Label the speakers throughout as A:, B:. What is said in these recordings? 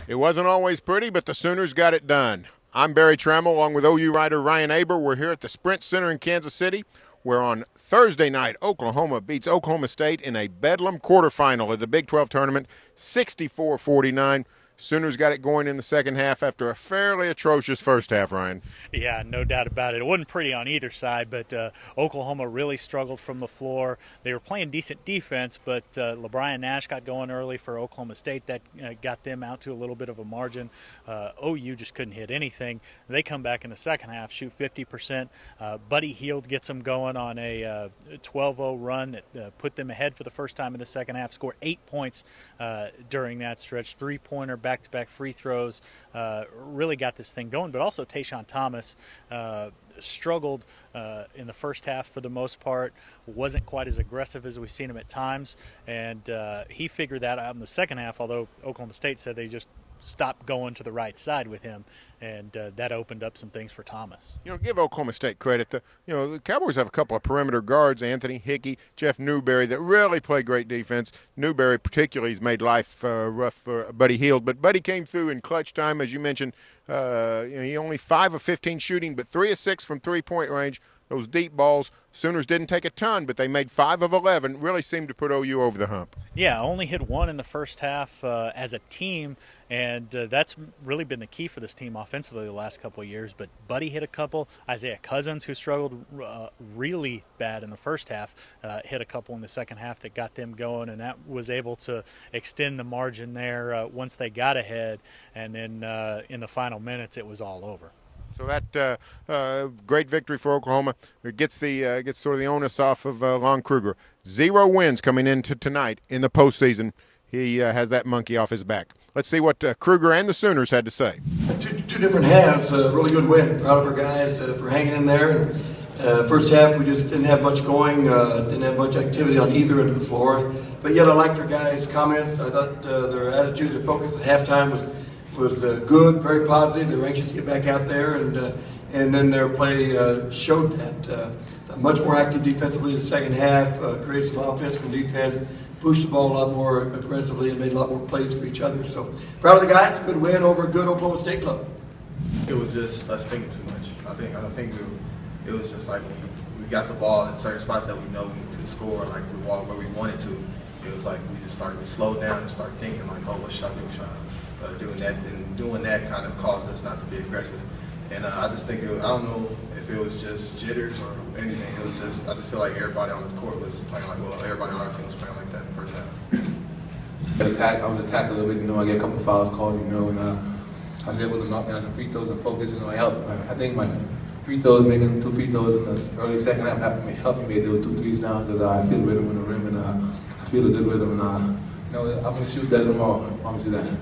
A: It wasn't always pretty, but the Sooners got it done. I'm Barry Trammell, along with OU writer Ryan Aber. We're here at the Sprint Center in Kansas City, where on Thursday night, Oklahoma beats Oklahoma State in a Bedlam quarterfinal of the Big 12 tournament, 64-49. Sooners got it going in the second half after a fairly atrocious first half, Ryan.
B: Yeah, no doubt about it. It wasn't pretty on either side, but Oklahoma really struggled from the floor. They were playing decent defense, but LeBron Nash got going early for Oklahoma State. That got them out to a little bit of a margin. OU just couldn't hit anything. They come back in the second half, shoot 50%. Buddy Hield gets them going on a 12-0 run that put them ahead for the first time in the second half, scored 8 points during that stretch, three-pointer, back-to-back free throws, really got this thing going. But also Tayshaun Thomas struggled in the first half for the most part, wasn't quite as aggressive as we've seen him at times, and he figured that out in the second half, although Oklahoma State said they just stopped going to the right side with him, and that opened up some things for Thomas.
A: You know, give Oklahoma State credit. The Cowboys have a couple of perimeter guards, Anthony Hickey, Jeff Newberry, that really play great defense. Newberry particularly has made life rough for Buddy Hield, but Buddy came through in clutch time, as you mentioned. He only 5 of 15 shooting, but 3 of 6 from three-point range. Those deep balls, Sooners didn't take a ton, but they made 5 of 11. Really seemed to put OU over the hump.
B: Yeah, only hit 1 in the first half as a team, and that's really been the key for this team offensively the last couple of years. But Buddy hit a couple. Isaiah Cousins, who struggled really bad in the first half, hit a couple in the second half that got them going, and that was able to extend the margin there once they got ahead. And then in the final minutes, it was all over.
A: So that great victory for Oklahoma. It gets sort of the onus off of Lon Kruger. 0 wins coming into tonight in the postseason. He has that monkey off his back. Let's see what Kruger and the Sooners had to say.
C: Two different halves. Really good win. Proud of our guys for hanging in there. First half we just didn't have much going. Didn't have much activity on either end of the floor. But yet I liked our guys' comments. I thought their attitude, their focus at halftime was good, very positive. They were anxious to get back out there, and then their play showed that. Much more active defensively in the second half, created some offense from defense, pushed the ball a lot more aggressively, and made a lot more plays for each other. So proud of the guys. Good win over a good Oklahoma State club.
D: It was just us thinking too much. I don't think it was just like we got the ball in certain spots that we know we could score, like we walked where we wanted to. It was like we just started to slow down and start thinking like, oh, what should I do? Doing that kind of caused us not to be aggressive. And I just think, I don't know if it was just jitters or anything. It was just, I just feel like everybody on the court was playing like, well, everybody on our team was playing like that in the first half.
E: I was attacked a little bit, I get a couple of fouls called, and I was able to knock down some free throws and focus, I helped. I think my free throws, making 2 free throws in the early second half, helping me do 2 threes now, because I feel rhythm in the rim, and I feel a good rhythm, and I'm going to shoot better tomorrow. I promise you that.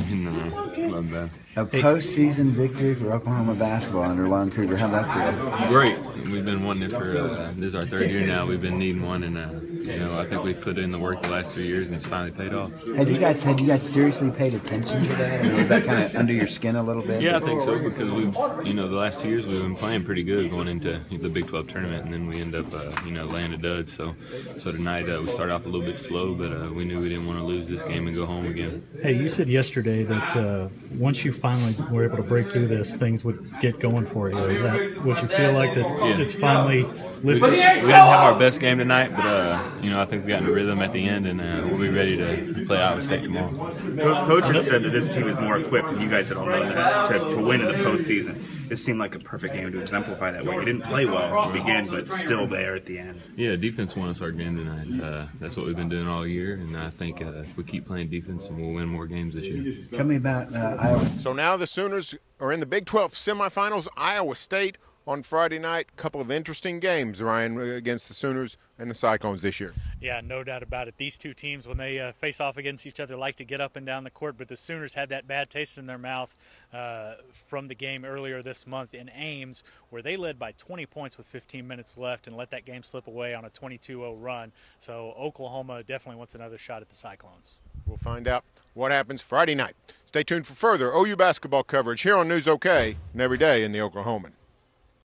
F: No, not bad.
G: A postseason victory for Oklahoma basketball under Lon Kruger. How'd that feel?
F: Great. We've been wanting it for this is our 3rd year now. We've been needing one, and I think we've put in the work the last 3 years, and it's finally paid off.
G: Had you guys seriously paid attention to that? I mean, was that kind of under your skin a little bit?
F: Yeah, I think so, because we've the last 2 years we've been playing pretty good going into the Big 12 tournament, and then we end up laying a dud. So tonight we started off a little bit slow, but we knew we didn't want to lose this game and go home again.
B: Hey, you said yesterday that once you finally were able to break through this, things would get going for you. Is that what you feel like, that it's finally lifted?
F: We didn't have our best game tonight, but I think we got in a rhythm at the end, and we'll be ready to play Iowa State tomorrow.
H: Coach has said that this team is more equipped, and you guys had all known that, to win in the postseason. This seemed like a perfect game to exemplify that way. We didn't play well to begin, but still there at the end.
F: Yeah, defense won us our game tonight. That's what we've been doing all year, and I think if we keep playing defense, then we'll win more games this year.
G: Tell me about Iowa.
A: So now the Sooners are in the Big 12 semifinals. Iowa State on Friday night. A couple of interesting games, Ryan, against the Sooners and the Cyclones this year.
B: Yeah, no doubt about it. These two teams, when they face off against each other, like to get up and down the court, but the Sooners had that bad taste in their mouth from the game earlier this month in Ames, where they led by 20 points with 15 minutes left and let that game slip away on a 22-0 run. So Oklahoma definitely wants another shot at the Cyclones.
A: We'll find out what happens Friday night. Stay tuned for further OU basketball coverage here on News OK and every day in the Oklahoman.